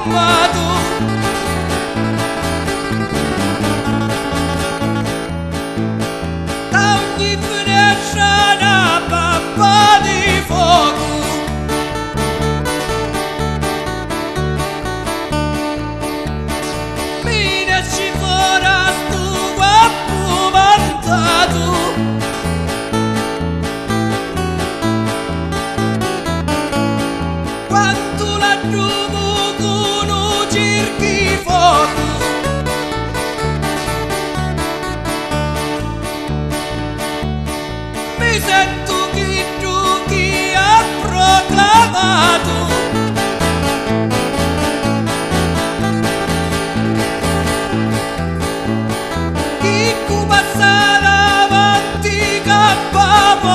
amato. Da ogni finestra una pappa di fuoco. Mi nasci fuori stu guappo vantato. Quanto la giuvo con un cerchi fuoco. Mi sento chi ha proclamato. Chi tu passa davanti cappamoto.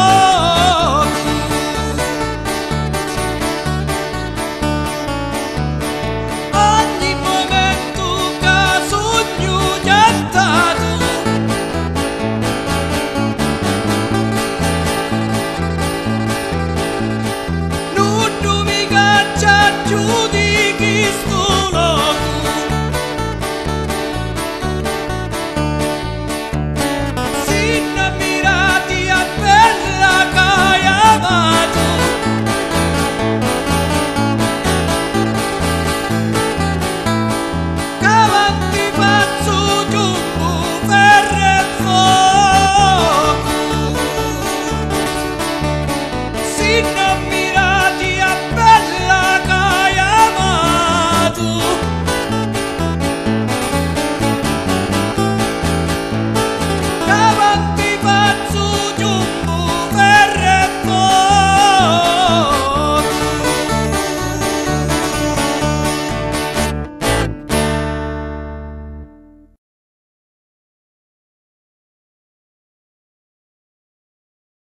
Ogni momento che sogno piantato. Non mi caccia giù di chi sto